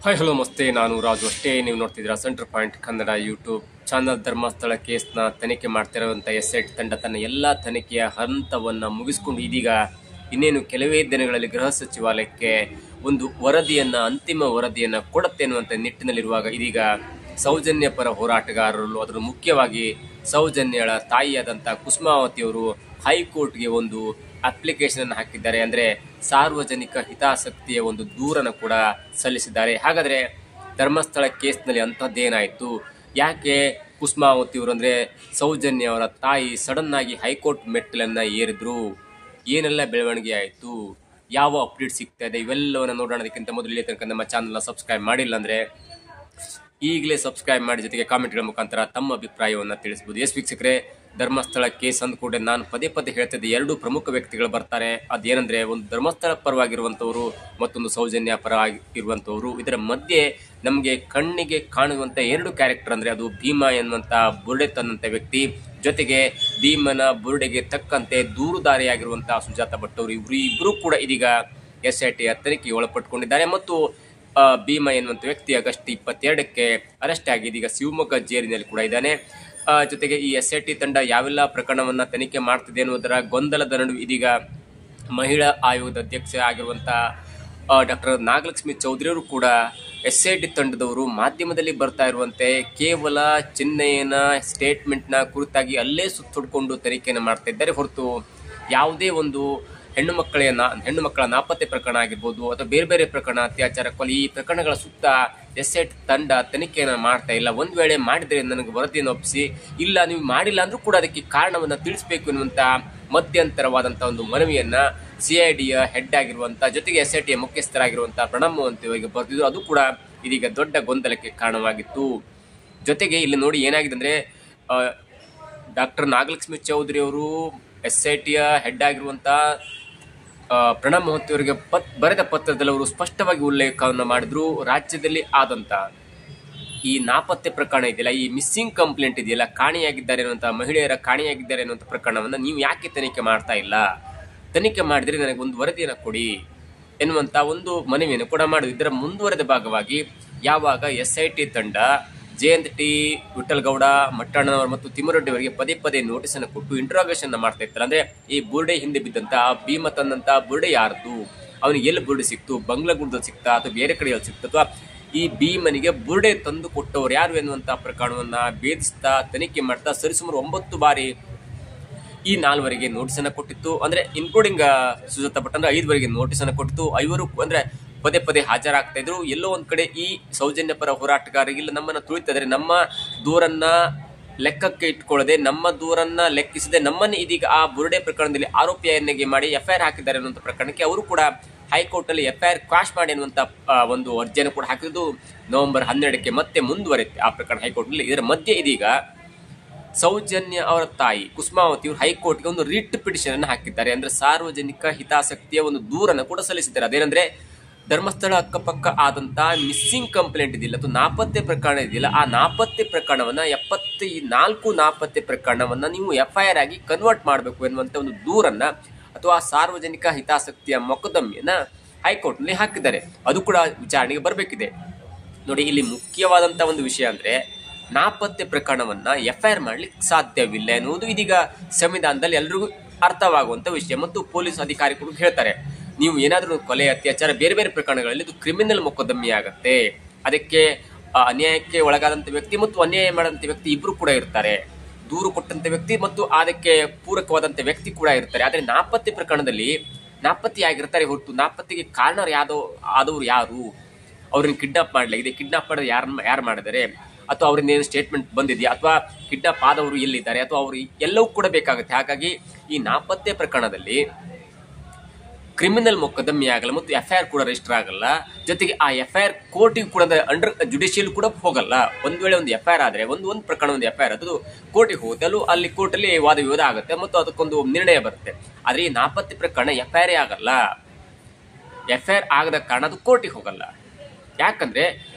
Hi hello ನಮಸ್ತೆ, ನಾನು ರಾಜು ಅಷ್ಟೇ. ನೀವು ನೋಡ್ತಿದ್ದೀರಾ center point Kannada YouTube channel. Dharmasthala ಕೇಸ್ನ ತನಿಖೆ ಮಾಡ್ತಿರುವಂಥ ಎಸ್ಐಟಿ ತಂಡ ತನ್ನ ಎಲ್ಲ ತನಿಖೆಯ ಹಂತವನ್ನು ಮುಗಿಸ್ಕೊಂಡು ಇದೀಗ ಇನ್ನೇನು ಕೆಲವೇ ದಿನಗಳಲ್ಲಿ ಗೃಹ ಸಚಿವಾಲಯಕ್ಕೆ ಒಂದು ಅಂತಿಮ ವರದಿಯನ್ನು ಕೊಡುತ್ತೆ ಅನ್ನುವಂಥ ನಿಟ್ಟಿನಲ್ಲಿರುವಾಗ ಇದೀಗ ಸೌಜನ್ಯ ಪರ ಹೋರಾಟಗಾರರು, ಅದರ ಮುಖ್ಯವಾಗಿ ಸೌಜನ್ಯಳ ತಾಯಿಯಾದಂಥ ಕುಸುಮಾವತಿಯವರು ಹೈಕೋರ್ಟ್ಗೆ ಒಂದು ಅಪ್ಲಿಕೇಶನ್ ಅನ್ನು ಹಾಕಿದ್ದಾರೆ. ಅಂದರೆ ಸಾರ್ವಜನಿಕ ಹಿತಾಸಕ್ತಿಯ ಒಂದು ದೂರನ್ನು ಕೂಡ ಸಲ್ಲಿಸಿದ್ದಾರೆ. ಹಾಗಾದರೆ ಧರ್ಮಸ್ಥಳ ಕೇಸ್ನಲ್ಲಿ ಅಂಥದ್ದೇನಾಯಿತು? ಯಾಕೆ ಕುಸುಮಾವತಿಯವರು ಅಂದರೆ ಸೌಜನ್ಯ ಅವರ ತಾಯಿ ಸಡನ್ ಆಗಿ ಹೈಕೋರ್ಟ್ ಮೆಟ್ಟಿಲನ್ನು ಏರಿದ್ರು? ಏನೆಲ್ಲ ಬೆಳವಣಿಗೆ ಆಯಿತು? ಯಾವ ಅಪ್ಡೇಟ್ ಸಿಗ್ತಾ ಇದೆ? ಇವೆಲ್ಲವನ್ನು ನೋಡೋಣದಕ್ಕಿಂತ ಮೊದಲು ಇಲ್ಲಿ ತನಕ ನಮ್ಮ ಚಾನಲ್ನ ಸಬ್ಸ್ಕ್ರೈಬ್ ಮಾಡಿಲ್ಲ ಅಂದರೆ ಈಗಲೇ ಸಬ್ಸ್ಕ್ರೈಬ್ ಮಾಡಿ, ಜೊತೆಗೆ ಕಾಮೆಂಟ್ಗಳ ಮುಖಾಂತರ ತಮ್ಮ ಅಭಿಪ್ರಾಯವನ್ನು ತಿಳಿಸಬಹುದು. ಎಸ್ ವೀಕ್ಷಕರೇ, ಧರ್ಮಸ್ಥಳ ಕೇಸ್ ಅಂದ್ಕೂಡೆ ನಾನು ಪದೇ ಹೇಳ್ತಿದ್ದೆ, ಎರಡು ಪ್ರಮುಖ ವ್ಯಕ್ತಿಗಳು ಬರ್ತಾರೆ. ಅದೇನೆಂದರೆ ಒಂದು ಧರ್ಮಸ್ಥಳ ಪರವಾಗಿರುವಂಥವರು, ಮತ್ತೊಂದು ಸೌಜನ್ಯ ಪರವಾಗಿರುವಂಥವರು. ಇದರ ಮಧ್ಯೆ ನಮಗೆ ಕಣ್ಣಿಗೆ ಕಾಣುವಂಥ ಎರಡು ಕ್ಯಾರೆಕ್ಟರ್ ಅಂದರೆ ಅದು ಭೀಮಾ ಎನ್ನುವಂಥ ಬುರುಡೆ ತನ್ನಂಥ ವ್ಯಕ್ತಿ, ಜೊತೆಗೆ ಭೀಮನ ಬುರುಡೆಗೆ ತಕ್ಕಂತೆ ದೂರುದಾರಿಯಾಗಿರುವಂಥ ಸುಜಾತ ಭಟ್ ಅವರು. ಇಬ್ಬರು ಕೂಡ ಇದೀಗ SITಯ ತನಿಖೆಗೆ ಒಳಪಟ್ಟುಕೊಂಡಿದ್ದಾರೆ. ಮತ್ತು ಭೀಮಾ ಎನ್ನುವಂಥ ವ್ಯಕ್ತಿ ಆಗಸ್ಟ್ 22ಕ್ಕೆ ಅರೆಸ್ಟ್ ಆಗಿ ಇದೀಗ ಶಿವಮೊಗ್ಗ ಜೈಲಿನಲ್ಲಿ ಕೂಡ ಇದ್ದಾನೆ. ಜೊತೆಗೆ ಈ SIT ತಂಡ ಯಾವೆಲ್ಲ ಪ್ರಕರಣವನ್ನು ತನಿಖೆ ಮಾಡ್ತಿದೆ ಅನ್ನೋದರ ಗೊಂದಲದ ನಡುವೆ ಇದೀಗ ಮಹಿಳಾ ಆಯೋಗದ ಅಧ್ಯಕ್ಷ ಆಗಿರುವಂಥ ಡಾಕ್ಟರ್ ನಾಗಲಕ್ಷ್ಮಿ ಚೌಧರಿಯವರು ಕೂಡ SIT ತಂಡದವರು ಮಾಧ್ಯಮದಲ್ಲಿ ಬರ್ತಾ ಇರುವಂತೆ ಕೇವಲ ಚಿನ್ನಯ್ಯನ ಸ್ಟೇಟ್ಮೆಂಟ್ನ ಕುರಿತಾಗಿ ಅಲ್ಲೇ ಸುತ್ತುಡ್ಕೊಂಡು ತನಿಖೆಯನ್ನು ಮಾಡ್ತಾ ಇದ್ದಾರೆ ಹೊರತು ಯಾವುದೇ ಒಂದು ಹೆಣ್ಣು ಮಕ್ಕಳ ನಾಪತ್ತೆ ಪ್ರಕರಣ ಆಗಿರ್ಬೋದು ಅಥವಾ ಬೇರೆ ಬೇರೆ ಪ್ರಕರಣ, ಅತ್ಯಾಚಾರ, ಕೊಲೆ, ಈ ಪ್ರಕರಣಗಳ ಸುತ್ತ SIT ತಂಡ ತನಿಖೆಯನ್ನು ಮಾಡ್ತಾ ಇಲ್ಲ. ಒಂದು ವೇಳೆ ಮಾಡಿದರೆ ನನಗೆ ವರದಿಯನ್ನು ಒಪ್ಪಿಸಿ, ಇಲ್ಲ ನೀವು ಮಾಡಿಲ್ಲ ಅಂದ್ರೂ ಕೂಡ ಅದಕ್ಕೆ ಕಾರಣವನ್ನು ತಿಳಿಸಬೇಕು ಎನ್ನುವಂಥ ಮಧ್ಯಂತರವಾದಂಥ ಒಂದು ಮನವಿಯನ್ನು CIDಯ ಹೆಡ್ ಆಗಿರುವಂಥ, ಜೊತೆಗೆ SITಯ ಮುಖ್ಯಸ್ಥರಾಗಿರುವಂಥ ಪ್ರಣಮ್ ಅವರಿಗೆ ಬರೆದಿದ್ರು. ಅದು ಕೂಡ ಇದೀಗ ದೊಡ್ಡ ಗೊಂದಲಕ್ಕೆ ಕಾರಣವಾಗಿತ್ತು. ಜೊತೆಗೆ ಇಲ್ಲಿ ನೋಡಿ ಏನಾಗಿದೆ ಅಂದರೆ ಡಾಕ್ಟರ್ ನಾಗಲಕ್ಷ್ಮಿ ಚೌಧರಿ ಅವರು SITಯ ಹೆಡ್ ಆಗಿರುವಂಥ ಪ್ರಣಬ್ ಮೊಹಂತಿ ಅವರಿಗೆ ಬರೆದ ಪತ್ರದಲ್ಲಿ ಅವರು ಸ್ಪಷ್ಟವಾಗಿ ಉಲ್ಲೇಖವನ್ನು ಮಾಡಿದ್ರು. ರಾಜ್ಯದಲ್ಲಿ ಆದಂಥ ಈ ನಾಪತ್ತೆ ಪ್ರಕರಣ ಇದೆಯಲ್ಲ, ಈ ಮಿಸ್ಸಿಂಗ್ ಕಂಪ್ಲೇಂಟ್ ಇದೆಯಲ್ಲ, ಕಾಣೆಯಾಗಿದ್ದಾರೆ ಅನ್ನುವಂಥ ಮಹಿಳೆಯರ ಕಾಣೆಯಾಗಿದ್ದಾರೆ ಅನ್ನುವಂಥ ಪ್ರಕರಣವನ್ನು ನೀವು ಯಾಕೆ ತನಿಖೆ ಮಾಡ್ತಾ ಇಲ್ಲ? ತನಿಖೆ ಮಾಡಿದರೆ ನನಗೆ ಒಂದು ವರದಿಯನ್ನು ಕೊಡಿ ಎನ್ನುವಂಥ ಒಂದು ಮನವಿಯನ್ನು ಕೂಡ ಮಾಡಿದ್ರು. ಇದರ ಮುಂದುವರೆದ ಭಾಗವಾಗಿ ಯಾವಾಗ SIT ತಂಡ JNT ವಿಠಲ್ಗೌಡ, ಮಟ್ಟಣ್ಣನವರು ಮತ್ತು ತಿಮ್ಮರೆಡ್ಡಿ ಅವರಿಗೆ ಪದೇ ನೋಟಿಸನ್ನು ಕೊಟ್ಟು ಇಂಟ್ರಾಗೇಷನ್ ಮಾಡ್ತಾ ಇರ್ತಾರೆ. ಅಂದರೆ ಈ ಬುರುಡೆ ಹಿಂದೆ ಬಿದ್ದಂಥ ಭೀಮ ತನ್ನಂಥ ಬುರುಡೆ ಯಾರ್ದು, ಅವನಿಗೆ ಎಲ್ಲಿ ಬುರುಡೆ ಸಿಕ್ತು, ಬಂಗ್ಲಾಗುಡ್ದಲ್ಲಿ ಸಿಕ್ತಾ ಅಥವಾ ಬೇರೆ ಕಡೆಯಲ್ಲಿ ಸಿಕ್ತು, ಅಥವಾ ಈ ಭೀಮನಿಗೆ ಬುರುಡೆ ತಂದು ಕೊಟ್ಟವರು ಯಾರು ಎನ್ನುವಂಥ ಪ್ರಕರಣವನ್ನು ಭೇದಿಸ್ತಾ ತನಿಖೆ ಮಾಡ್ತಾ ಸರಿಸುಮಾರು 9 ಬಾರಿ ಈ 4ವರೆಗೆ ನೋಟಿಸನ್ನು ಕೊಟ್ಟಿತ್ತು. ಅಂದರೆ ಇನ್ಕ್ಲೂಡಿಂಗ್ ಸುಜಾತ ಭಟ್ ಅಂದರೆ 5ವರೆಗೆ ನೋಟಿಸನ್ನು ಕೊಟ್ಟಿತ್ತು. 5ರು ಅಂದರೆ ಪದೇ ಹಾಜರಾಗ್ತಾ ಇದ್ರು. ಎಲ್ಲೋ ಒಂದ್ ಕಡೆ ಈ ಸೌಜನ್ಯ ಪರ ಹೋರಾಟಗಾರರಿಗಿಲ್ಲ ನಮ್ಮನ್ನ ತುಳಿತಾ ಇದ್ದಾರೆ. ನಮ್ಮ ದೂರನ್ನ ಲೆಕ್ಕಕ್ಕೆ ಇಟ್ಕೊಳ್ಳದೆ, ನಮ್ಮ ದೂರನ್ನ ಲೆಕ್ಕಿಸದೆ ನಮ್ಮನ್ನು ಇದೀಗ ಆ ಬುರುಡೆ ಪ್ರಕರಣದಲ್ಲಿ ಆರೋಪಿಯನ್ನಾಗಿ ಮಾಡಿ FIR ಹಾಕಿದ್ದಾರೆ ಅನ್ನುವಂಥ ಪ್ರಕರಣಕ್ಕೆ ಅವರು ಕೂಡ ಹೈಕೋರ್ಟ್ ಅಲ್ಲಿ FIR ಕ್ವಾಶ್ ಮಾಡಿ ಅನ್ನುವಂಥ ಒಂದು ಅರ್ಜಿಯನ್ನು ಕೂಡ ಹಾಕಿದ್ದು. ನವೆಂಬರ್ 12ಕ್ಕೆ ಮತ್ತೆ ಮುಂದುವರೆಯುತ್ತೆ ಆ ಪ್ರಕರಣ ಹೈಕೋರ್ಟ್ ನಲ್ಲಿ. ಇದರ ಮಧ್ಯೆ ಇದೀಗ ಸೌಜನ್ಯ ಅವರ ತಾಯಿ ಕುಸುಮಾವತಿಯವರು ಹೈಕೋರ್ಟ್ಗೆ ಒಂದು ರಿಟ್ ಪಿಟಿಷನ್ ಅನ್ನು ಹಾಕಿದ್ದಾರೆ. ಅಂದ್ರೆ ಸಾರ್ವಜನಿಕ ಹಿತಾಸಕ್ತಿಯ ಒಂದು ದೂರನ್ನು ಕೂಡ ಸಲ್ಲಿಸಿದ್ದಾರೆ. ಅದೇನಂದ್ರೆ ಧರ್ಮಸ್ಥಳ ಅಕ್ಕಪಕ್ಕ ಆದಂತ ಮಿಸ್ಸಿಂಗ್ ಕಂಪ್ಲೇಂಟ್ ಇದೆಯಲ್ಲ ಅಥವಾ ನಾಪತ್ತೆ ಪ್ರಕರಣ ಇದೆಯಲ್ಲ, ಆ ನಾಪತ್ತೆ ಪ್ರಕರಣವನ್ನ 74 ನಾಪತ್ತೆ ಪ್ರಕರಣವನ್ನ ನೀವು FIR ಆಗಿ ಕನ್ವರ್ಟ್ ಮಾಡಬೇಕು ಎನ್ನುವಂತ ಒಂದು ದೂರನ್ನ ಅಥವಾ ಸಾರ್ವಜನಿಕ ಹಿತಾಸಕ್ತಿಯ ಮೊಕದ್ದಮೆಯನ್ನ ಹೈಕೋರ್ಟ್ ನಲ್ಲಿ ಹಾಕಿದ್ದಾರೆ. ಅದು ಕೂಡ ವಿಚಾರಣೆಗೆ ಬರಬೇಕಿದೆ. ನೋಡಿ, ಇಲ್ಲಿ ಮುಖ್ಯವಾದಂತ ಒಂದು ವಿಷಯ ಅಂದ್ರೆ ನಾಪತ್ತೆ ಪ್ರಕರಣವನ್ನ FIR ಮಾಡ್ಲಿಕ್ಕೆ ಸಾಧ್ಯವಿಲ್ಲ ಎನ್ನುವುದು ಇದೀಗ ಸಂವಿಧಾನದಲ್ಲಿ ಎಲ್ರಿಗೂ ಅರ್ಥವಾಗುವಂತ ವಿಷಯ. ಮತ್ತು ಪೊಲೀಸ್ ಅಧಿಕಾರಿಗಳು ಹೇಳ್ತಾರೆ, ನೀವು ಏನಾದರೂ ಕೊಲೆ, ಅತ್ಯಾಚಾರ, ಬೇರೆ ಬೇರೆ ಪ್ರಕರಣಗಳಲ್ಲಿ ಇದು ಕ್ರಿಮಿನಲ್ ಮೊಕದ್ದಮೆ ಆಗತ್ತೆ. ಅದಕ್ಕೆ ಅನ್ಯಾಯಕ್ಕೆ ಒಳಗಾದಂಥ ವ್ಯಕ್ತಿ ಮತ್ತು ಅನ್ಯಾಯ ಮಾಡಂತ ವ್ಯಕ್ತಿ ಇಬ್ರು ಕೂಡ ಇರ್ತಾರೆ. ದೂರು ಕೊಟ್ಟಂತ ವ್ಯಕ್ತಿ ಮತ್ತು ಅದಕ್ಕೆ ಪೂರಕವಾದಂಥ ವ್ಯಕ್ತಿ ಕೂಡ ಇರ್ತಾರೆ. ಆದರೆ ನಾಪತ್ತೆ ಪ್ರಕರಣದಲ್ಲಿ ನಾಪತ್ತೆಯಾಗಿರ್ತಾರೆ ಹೊರತು ನಾಪತ್ತೆಗೆ ಕಾರಣ ಆದವರು ಯಾರು, ಅವ್ರನ್ನ ಕಿಡ್ನಾಪ್ ಮಾಡಲಾಗಿದೆ, ಕಿಡ್ನಾಪ್ ಮಾಡೋದು ಯಾರು ಮಾಡಿದ್ದಾರೆ, ಅಥವಾ ಅವ್ರಿಂದ ಏನು ಸ್ಟೇಟ್ಮೆಂಟ್ ಬಂದಿದೆಯಾ, ಅಥವಾ ಕಿಡ್ನಾಪ್ ಆದವರು ಎಲ್ಲಿದ್ದಾರೆ, ಅಥವಾ ಅವರು ಎಲ್ಲವೂ ಕೂಡ ಬೇಕಾಗುತ್ತೆ. ಹಾಗಾಗಿ ಈ ನಾಪತ್ತೆ ಪ್ರಕರಣದಲ್ಲಿ ಕ್ರಿಮಿನಲ್ ಮೊಕದ್ದಮೆ ಆಗಲ್ಲ ಮತ್ತು FIR ಕೂಡ ರಿಜಿಸ್ಟರ್ ಆಗಲ್ಲ. ಜೊತೆಗೆ ಆ FIR ಕೋರ್ಟಿಗೆ ಕೂಡ ಅಂಡರ್ ಜುಡಿಷಿಯಲ್ ಕೂಡ ಹೋಗಲ್ಲ. ಒಂದು ವೇಳೆ ಒಂದು FIR ಆದರೆ ಒಂದು ಪ್ರಕರಣ ಒಂದು FIR ಅದು ಕೋರ್ಟಿಗೆ ಹೋಗುತ್ತೆ, ಅಲ್ಲಿ ಕೋರ್ಟಲ್ಲಿ ವಾದ ವಿವಾದ ಆಗುತ್ತೆ ಮತ್ತು ಅದಕ್ಕೊಂದು ನಿರ್ಣಯ ಬರುತ್ತೆ. ಆದರೆ ಈ ನಾಪತ್ತೆ ಪ್ರಕರಣ FIR ಆಗಲ್ಲ. FIR ಆಗದ ಕಾರಣ ಅದು ಕೋರ್ಟಿಗೆ ಹೋಗಲ್ಲ. ಯಾಕಂದ್ರೆ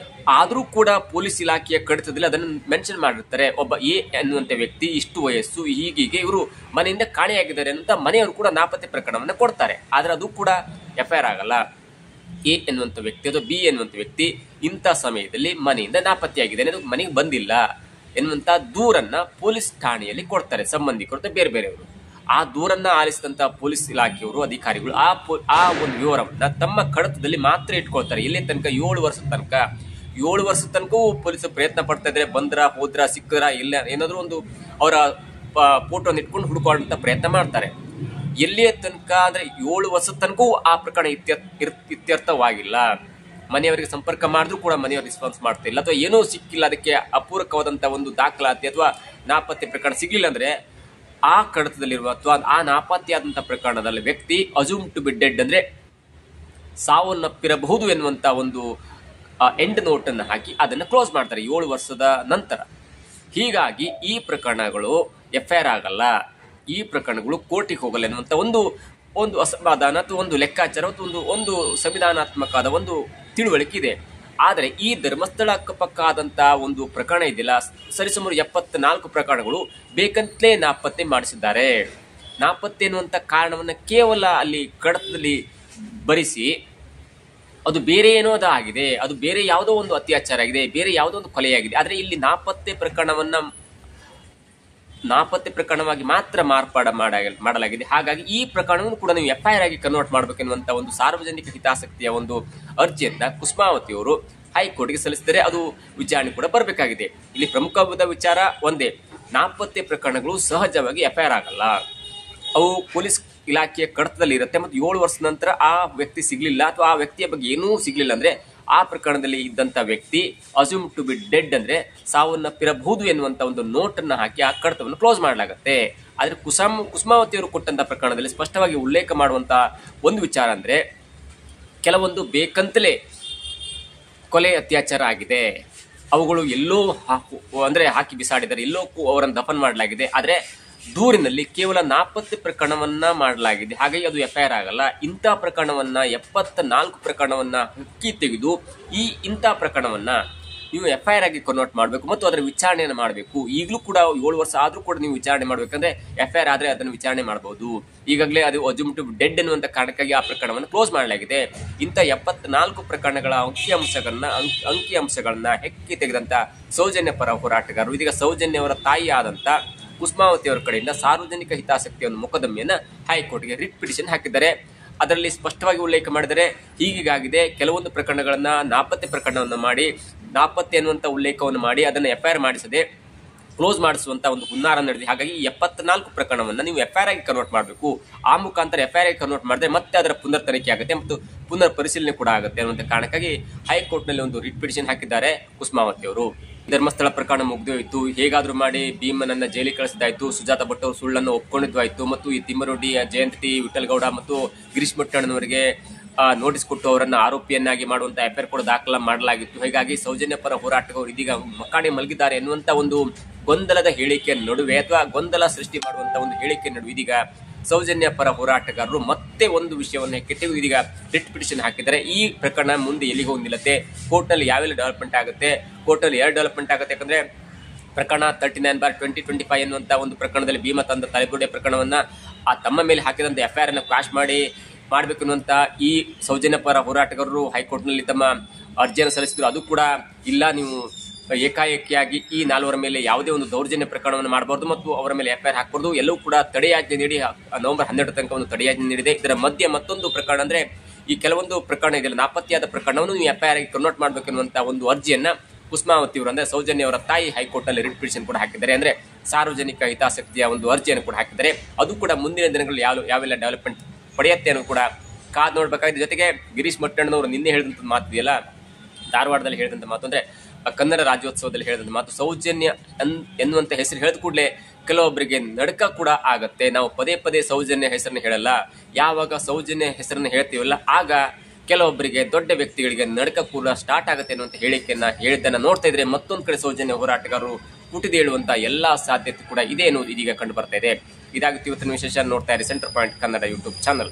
ಆದರೂ ಕೂಡ ಪೊಲೀಸ್ ಇಲಾಖೆಯ ಕಡಿತದಲ್ಲಿ ಅದನ್ನು ಮೆನ್ಷನ್ ಮಾಡಿರ್ತಾರೆ. ಒಬ್ಬ A ಅನ್ನುವಂಥ ವ್ಯಕ್ತಿ, ಇಷ್ಟು ವಯಸ್ಸು, ಹೀಗೆ ಇವರು ಮನೆಯಿಂದ ಕಾಣೆಯಾಗಿದ್ದಾರೆ ಅಂತ ಮನೆಯವರು ಕೂಡ ನಾಪತ್ತೆ ಪ್ರಕರಣವನ್ನು ಕೊಡ್ತಾರೆ. ಆದರೆ ಅದು ಕೂಡ FIR ಆಗಲ್ಲ. A ಎನ್ನುವಂಥ ವ್ಯಕ್ತಿ ಅಥವಾ B ಎನ್ನುವಂಥ ವ್ಯಕ್ತಿ ಇಂಥ ಸಮಯದಲ್ಲಿ ಮನೆಯಿಂದ ನಾಪತ್ತೆಯಾಗಿದೆ ಅನ್ನೋದು ಮನೆಗೆ ಬಂದಿಲ್ಲ ಎನ್ನುವಂತ ದೂರನ್ನ ಪೊಲೀಸ್ ಠಾಣೆಯಲ್ಲಿ ಕೊಡ್ತಾರೆ ಸಂಬಂಧಿಕರು ಅಥವಾ ಬೇರೆ ಬೇರೆಯವರು. ಆ ದೂರನ್ನ ಆಲಿಸಿದಂತ ಪೊಲೀಸ್ ಇಲಾಖೆಯವರು ಅಧಿಕಾರಿಗಳು ಆ ಒಂದು ವಿವರವನ್ನ ತಮ್ಮ ಕಡತದಲ್ಲಿ ಮಾತ್ರ ಇಟ್ಕೊಳ್ತಾರೆ. ಎಲ್ಲಿ ತನಕ 7 ವರ್ಷದ ತನಕವೂ ಪೊಲೀಸರು ಪ್ರಯತ್ನ ಪಡ್ತಾ ಇದ್ರೆ, ಹೋದ್ರ ಸಿಕ್ಕರ ಇಲ್ಲ ಏನಾದ್ರು ಒಂದು ಅವರ ಫೋಟೋನ ಇಟ್ಕೊಂಡು ಹುಡುಕುವಂತ ಪ್ರಯತ್ನ ಮಾಡ್ತಾರೆ. ಎಲ್ಲಿಯ ತನಕ ಅಂದ್ರೆ 7 ವರ್ಷದ ತನಕವೂ ಆ ಪ್ರಕರಣ ಇತ್ಯರ್ಥವಾಗಿಲ್ಲ. ಮನೆಯವರಿಗೆ ಸಂಪರ್ಕ ಮಾಡಿದ್ರು ಕೂಡ ಮನೆಯವರು ರೆಸ್ಪಾನ್ಸ್ ಮಾಡ್ತಾ ಇಲ್ಲ, ಅಥವಾ ಏನೂ ಸಿಕ್ಕಿಲ್ಲ, ಅದಕ್ಕೆ ಅಪೂರಕವಾದಂತ ಒಂದು ದಾಖಲಾತಿ ಅಥವಾ ನಾಪತ್ತೆ ಪ್ರಕರಣ ಸಿಗ್ಲಿಲ್ಲ ಅಂದ್ರೆ ಆ ಕಡತದಲ್ಲಿರುವ ಅಥವಾ ಆ ನಾಪತ್ತೆಯಾದಂತಹ ಪ್ರಕರಣದಲ್ಲಿ ವ್ಯಕ್ತಿ ಅಸ್ಯೂಮ್ ಟು ಬಿ ಡೆಡ್ ಅಂದ್ರೆ ಸಾವನ್ನಪ್ಪಿರಬಹುದು ಎನ್ನುವಂತ ಒಂದು ಎಂಡ್ ನೋಟ್ ಅನ್ನು ಹಾಕಿ ಅದನ್ನ ಕ್ಲೋಸ್ ಮಾಡ್ತಾರೆ 7 ವರ್ಷದ ನಂತರ. ಹೀಗಾಗಿ ಈ ಪ್ರಕರಣಗಳು FIR ಆಗಲ್ಲ, ಈ ಪ್ರಕರಣಗಳು ಕೋರ್ಟಿಗೆ ಹೋಗಲ್ಲ ಎನ್ನುವಂತ ಒಂದು ಅಸಮಾಧಾನ ಅಥವಾ ಒಂದು ಲೆಕ್ಕಾಚಾರ ಒಂದು ಸಂವಿಧಾನಾತ್ಮಕವಾದ ಒಂದು ತಿಳುವಳಿಕೆ ಇದೆ. ಆದರೆ ಈ ಧರ್ಮಸ್ಥಳ ಅಕ್ಕಪಕ್ಕ ಆದಂತ ಒಂದು ಪ್ರಕರಣ ಇದೆಯಲ್ಲ, ಸರಿಸುಮಾರು 74 ಪ್ರಕರಣಗಳು ಬೇಕಂತಲೇ ನಾಪತ್ತೆ ಮಾಡಿಸಿದ್ದಾರೆ. ನಾಪತ್ತೆ ಎನ್ನುವಂತ ಕಾರಣವನ್ನ ಕೇವಲ ಅಲ್ಲಿ ಕಡತದಲ್ಲಿ ಬರಿಸಿ ಅದು ಬೇರೆ ಏನೋದ ಆಗಿದೆ, ಅದು ಬೇರೆ ಯಾವುದೋ ಒಂದು ಅತ್ಯಾಚಾರ ಆಗಿದೆ, ಬೇರೆ ಯಾವುದೋ ಒಂದು ಕೊಲೆಯಾಗಿದೆ. ಆದ್ರೆ ಇಲ್ಲಿ ನಾಪತ್ತೆ ಪ್ರಕರಣವಾಗಿ ಮಾತ್ರ ಮಾರ್ಪಾಡು ಮಾಡಲಾಗಿದೆ. ಹಾಗಾಗಿ ಈ ಪ್ರಕರಣವನ್ನು ಕೂಡ ನೀವು FIR ಆಗಿ ಕನ್ವರ್ಟ್ ಮಾಡಬೇಕೆನ್ನುವಂತ ಒಂದು ಸಾರ್ವಜನಿಕ ಹಿತಾಸಕ್ತಿಯ ಒಂದು ಅರ್ಜಿಯನ್ನ ಕುಸುಮಾವತಿಯವರು ಹೈಕೋರ್ಟ್ಗೆ ಸಲ್ಲಿಸಿದರೆ ಅದು ವಿಚಾರಣೆ ಕೂಡ ಬರಬೇಕಾಗಿದೆ. ಇಲ್ಲಿ ಪ್ರಮುಖವಾದ ವಿಚಾರ ಒಂದೇ, ನಾಪತ್ತೆ ಪ್ರಕರಣಗಳು ಸಹಜವಾಗಿ FIR ಆಗಲ್ಲ, ಅವು ಪೊಲೀಸ್ ಇಲಾಖೆಯ ಕಡತದಲ್ಲಿ ಇರುತ್ತೆ. ಮತ್ತು 7 ವರ್ಷದ ನಂತರ ಆ ವ್ಯಕ್ತಿ ಸಿಗ್ಲಿಲ್ಲ ಅಥವಾ ಆ ವ್ಯಕ್ತಿಯ ಬಗ್ಗೆ ಏನೂ ಸಿಗ್ಲಿಲ್ಲ ಅಂದ್ರೆ ಆ ಪ್ರಕರಣದಲ್ಲಿ ಇದ್ದಂತ ವ್ಯಕ್ತಿ ಅಸ್ಯೂಮ್ ಟು ಬಿ ಡೆಡ್ ಅಂದ್ರೆ ಸಾವನ್ನಪ್ಪಿರಬಹುದು ಎನ್ನುವಂತ ಒಂದು ನೋಟ್ ಅನ್ನ ಹಾಕಿ ಆ ಕಡತವನ್ನು ಕ್ಲೋಸ್ ಮಾಡಲಾಗುತ್ತೆ. ಆದ್ರೆ ಕುಸುಮಾವತಿಯವರು ಕೊಟ್ಟಂತ ಪ್ರಕರಣದಲ್ಲಿ ಸ್ಪಷ್ಟವಾಗಿ ಉಲ್ಲೇಖ ಮಾಡುವಂತ ಒಂದು ವಿಚಾರ ಅಂದ್ರೆ, ಕೆಲವೊಂದು ಬೇಕಂತಲೇ ಕೊಲೆ ಅತ್ಯಾಚಾರ ಆಗಿದೆ, ಅವುಗಳು ಎಲ್ಲೋ ಹಾಕಿ ಬಿಸಾಡಿದ್ದಾರೆ, ಎಲ್ಲೋ ಅವರನ್ನು ದಫನ್ ಮಾಡಲಾಗಿದೆ. ಆದ್ರೆ ದೂರಿನಲ್ಲಿ ಕೇವಲ ನಾಪತ್ತೆ ಪ್ರಕರಣವನ್ನ ಮಾಡಲಾಗಿದೆ, ಹಾಗಾಗಿ ಅದು FIR ಆಗಲ್ಲ. ಇಂಥ ಪ್ರಕರಣವನ್ನ 74 ಪ್ರಕರಣವನ್ನ ಹಕ್ಕಿ ತೆಗೆದು ಇಂಥ ಪ್ರಕರಣವನ್ನ ನೀವು FIR ಆಗಿ ಕನ್ವರ್ಟ್ ಮಾಡಬೇಕು ಮತ್ತು ಅದರ ವಿಚಾರಣೆಯನ್ನು ಮಾಡಬೇಕು. ಈಗಲೂ ಕೂಡ 7 ವರ್ಷ ಆದ್ರೂ ಕೂಡ ನೀವು ವಿಚಾರಣೆ ಮಾಡಬೇಕಂದ್ರೆ FIR ಆದ್ರೆ ಅದನ್ನು ವಿಚಾರಣೆ ಮಾಡಬಹುದು. ಈಗಾಗಲೇ ಅದು ಅಸ್ಯೂಮ್ ಟು ಬಿ ಡೆಡ್ ಎನ್ನುವಂತ ಕಾರಣಕ್ಕಾಗಿ ಆ ಪ್ರಕರಣವನ್ನು ಕ್ಲೋಸ್ ಮಾಡಲಾಗಿದೆ. ಇಂಥ 74 ಪ್ರಕರಣಗಳ ಅಂಕಿಅಂಶಗಳನ್ನ ಹೆಕ್ಕಿ ತೆಗೆದಂತ ಸೌಜನ್ಯ ಪರ ಹೋರಾಟಗಾರರು ಇದೀಗ ಸೌಜನ್ಯ ಅವರ ತಾಯಿ ಆದಂತ ಕುಸುಮಾವತಿ ಅವರ ಕಡೆಯಿಂದ ಸಾರ್ವಜನಿಕ ಹಿತಾಸಕ್ತಿಯ ಒಂದು ಮೊಕದ್ದಮೆಯನ್ನ ಹೈಕೋರ್ಟ್ಗೆ ರಿಟ್ ಪಿಟಿಷನ್ ಹಾಕಿದ್ದಾರೆ. ಅದರಲ್ಲಿ ಸ್ಪಷ್ಟವಾಗಿ ಉಲ್ಲೇಖ ಮಾಡಿದರೆ, ಹೀಗಾಗಿದೆ, ಕೆಲವೊಂದು ಪ್ರಕರಣಗಳನ್ನ ನಾಪತ್ತೆ ಪ್ರಕರಣವನ್ನು ಮಾಡಿ ನಾಪತ್ತೆ ಅನ್ನುವಂತ ಉಲ್ಲೇಖವನ್ನು ಮಾಡಿ ಅದನ್ನು FIR ಮಾಡಿಸದೆ ಕ್ಲೋಸ್ ಮಾಡಿಸುವಂತ ಒಂದು ಹುನ್ನಾರ ನಡೆದಿದೆ. ಹಾಗಾಗಿ 74 ಪ್ರಕರಣವನ್ನ ನೀವು FIR ಆಗಿ ಕನ್ವರ್ಟ್ ಮಾಡಬೇಕು. ಆ ಮುಖಾಂತರ FIR ಆಗಿ ಕನ್ವರ್ಟ್ ಮಾಡಿದ್ರೆ ಮತ್ತೆ ಅದರ ಪುನರ್ ತನಿಖೆ ಆಗುತ್ತೆ ಮತ್ತು ಪುನರ್ ಪರಿಶೀಲನೆ ಕೂಡ ಆಗುತ್ತೆ ಅನ್ನುವಂತ ಕಾರಣಕ್ಕಾಗಿ ಹೈಕೋರ್ಟ್ ನಲ್ಲಿ ಒಂದು ರಿಟ್ ಪಿಟಿಷನ್ ಹಾಕಿದ್ದಾರೆ ಕುಸುಮಾವತಿ ಅವರು. ಧರ್ಮಸ್ಥಳ ಪ್ರಕರಣ ಮುಗಿದೋಯ್ತು, ಹೇಗಾದ್ರೂ ಮಾಡಿ ಭೀಮನನ್ನ ಜೈಲಿಗೆ ಕಳಿಸಿದಾಯ್ತು, ಸುಜಾತ ಭಟ್ ಅವರು ಸುಳ್ಳನ್ನು ಒಪ್ಕೊಂಡಿದ್ದಾಯ್ತು, ಮತ್ತು ಈ ತಿಮ್ಮರೊಡ್ಡಿ, ಜಯಂತ್ ಟಿ, ವಿಠಲ್ಗೌಡ ಮತ್ತು ಗಿರೀಶ್ ಮಟ್ಟಣ್ಣನವರಿಗೆ ನೋಟಿಸ್ ಕೊಟ್ಟು ಅವರನ್ನ ಆರೋಪಿಯನ್ನಾಗಿ ಮಾಡುವಂತ FIR ಕೂಡ ದಾಖಲ ಮಾಡಲಾಗಿತ್ತು. ಹೀಗಾಗಿ ಸೌಜನ್ಯ ಪರ ಹೋರಾಟಗಾರರು ಇದೀಗ ಮಕ್ಕಾಡಿ ಮಲಗಿದ್ದಾರೆ ಎನ್ನುವಂತ ಒಂದು ಗೊಂದಲದ ಹೇಳಿಕೆಯ ನಡುವೆ ಅಥವಾ ಗೊಂದಲ ಸೃಷ್ಟಿ ಮಾಡುವಂತ ಒಂದು ಹೇಳಿಕೆ ನಡುವೆ ಇದೀಗ ಸೌಜನ್ಯ ಪರ ಹೋರಾಟಗಾರರು ಮತ್ತೆ ಒಂದು ವಿಷಯವನ್ನು ಕೆಟ್ಟಿಗೂ ಇದೀಗ ರಿಟ್ ಪಿಟಿಷನ್ ಹಾಕಿದ್ದಾರೆ. ಈ ಪ್ರಕರಣ ಮುಂದೆ ಎಲ್ಲಿಗೆ ಹೋಗಿ ನಿಲ್ಲುತ್ತೆ, ಕೋರ್ಟ್ನಲ್ಲಿ ಯಾವೆಲ್ಲ ಡೆವಲಪ್ಮೆಂಟ್ ಆಗುತ್ತೆ, ಕೋರ್ಟ್ನಲ್ಲಿ ಎರಡು ಡೆವಲಪ್ಮೆಂಟ್ ಆಗುತ್ತೆ. ಯಾಕಂದ್ರೆ ಪ್ರಕರಣ 39/2025 ಎನ್ನುವಂತ ಒಂದು ಪ್ರಕರಣದಲ್ಲಿ ಭೀಮ ತಂದ ತಲೆಬುರುಡೆ ಪ್ರಕರಣವನ್ನ ತಮ್ಮ ಮೇಲೆ ಹಾಕಿದಂತ FIR ಅನ್ನು ಕ್ವಾಶ್ ಮಾಡಬೇಕನ್ನುವಂತ ಈ ಸೌಜನ್ಯ ಪರ ಹೋರಾಟಗಾರರು ಹೈಕೋರ್ಟ್ನಲ್ಲಿ ತಮ್ಮ ಅರ್ಜಿಯನ್ನು ಸಲ್ಲಿಸಿದ್ರು. ಅದು ಕೂಡ ಇಲ್ಲ, ನೀವು ಏಕಾಏಕಿಯಾಗಿ ಈ 4 ಮೇಲೆ ಯಾವುದೇ ಒಂದು ದೌರ್ಜನ್ಯ ಪ್ರಕರಣವನ್ನು ಮಾಡಬಾರ್ದು ಮತ್ತು ಅವರ ಮೇಲೆ FIR ಹಾಕಬಾರ್ದು, ಎಲ್ಲವೂ ಕೂಡ ತಡೆಯಾಜ್ಞೆ ನೀಡಿ ನವೆಂಬರ್ 12 ತನಕ ಒಂದು ತಡೆಯಾಜ್ಞೆ ನೀಡಿದೆ. ಇದರ ಮಧ್ಯೆ ಮತ್ತೊಂದು ಪ್ರಕರಣ ಅಂದ್ರೆ ಈ ಕೆಲವೊಂದು ಪ್ರಕರಣ ಇದೆಯಲ್ಲ, ನಾಪತ್ತೆಯಾದ ಪ್ರಕರಣವನ್ನು ನೀವು FIR ಆಗಿ ಕನ್ವರ್ಟ್ ಮಾಡಬೇಕೆನ್ನುವಂತ ಒಂದು ಅರ್ಜಿಯನ್ನ ಕುಸುಮಾವತಿ ಅವರು ಅಂದ್ರೆ ಸೌಜನ್ಯ ಅವರ ತಾಯಿ ಹೈಕೋರ್ಟ್ ನಲ್ಲಿ ರಿಟ್ ಪಿಟಿಷನ್ ಕೂಡ ಹಾಕಿದ್ದಾರೆ. ಅಂದ್ರೆ ಸಾರ್ವಜನಿಕ ಹಿತಾಸಕ್ತಿಯ ಒಂದು ಅರ್ಜಿಯನ್ನು ಕೂಡ ಹಾಕಿದ್ದಾರೆ. ಅದು ಕೂಡ ಮುಂದಿನ ದಿನಗಳಲ್ಲಿ ಯಾವೆಲ್ಲ ಡೆವಲಪ್ಮೆಂಟ್ ಪಡೆಯುತ್ತೆ ಅನ್ನೋದು ಕೂಡ ಕಾದ್ ನೋಡ್ಬೇಕಾಗಿದೆ. ಜೊತೆಗೆ ಗಿರೀಶ್ ಮಟ್ಟಣ್ಣನವರು ನಿನ್ನೆ ಹೇಳಿದಂತ ಮಾತು ಇದೆಯಲ್ಲ, ಧಾರವಾಡದಲ್ಲಿ ಹೇಳಿದಂತ ಮಾತು ಅಂದ್ರೆ ಕನ್ನಡ ರಾಜ್ಯೋತ್ಸವದಲ್ಲಿ ಹೇಳಿದಂತ ಮಾತು, ಸೌಜನ್ಯ ಎನ್ನುವಂತ ಹೆಸರು ಹೇಳಿದ ಕೂಡಲೇ ಕೆಲವೊಬ್ಬರಿಗೆ ನಡಕ ಕೂಡ ಆಗತ್ತೆ. ನಾವು ಪದೇ ಪದೇ ಸೌಜನ್ಯ ಹೆಸರನ್ನ ಹೇಳಲ್ಲ, ಯಾವಾಗ ಸೌಜನ್ಯ ಹೆಸರನ್ನ ಹೇಳ್ತೀವಲ್ಲ ಆಗ ಕೆಲವೊಬ್ಬರಿಗೆ ದೊಡ್ಡ ವ್ಯಕ್ತಿಗಳಿಗೆ ನಡಕ ಕೂಡ ಸ್ಟಾರ್ಟ್ ಆಗುತ್ತೆ ಅನ್ನುವಂತ ಹೇಳಿಕೆಯನ್ನ ಹೇಳಿದ್ದನ್ನ ನೋಡ್ತಾ ಇದ್ರೆ ಮತ್ತೊಂದು ಕಡೆ ಸೌಜನ್ಯ ಹೋರಾಟಗಾರರು ಹುಟ್ಟಿದ ಹೇಳುವಂತ ಎಲ್ಲಾ ಸಾಧ್ಯತೆ ಕೂಡ ಇದೆ ಅನ್ನೋದು ಇದೀಗ ಕಂಡು ಬರ್ತಾ ಇದೆ. ಇದಾಗುತ್ತೆ ಇವತ್ತಿನ ವಿಶೇಷ. ನೋಡ್ತಾ ಇರಿ centre point Kannada YouTube channel.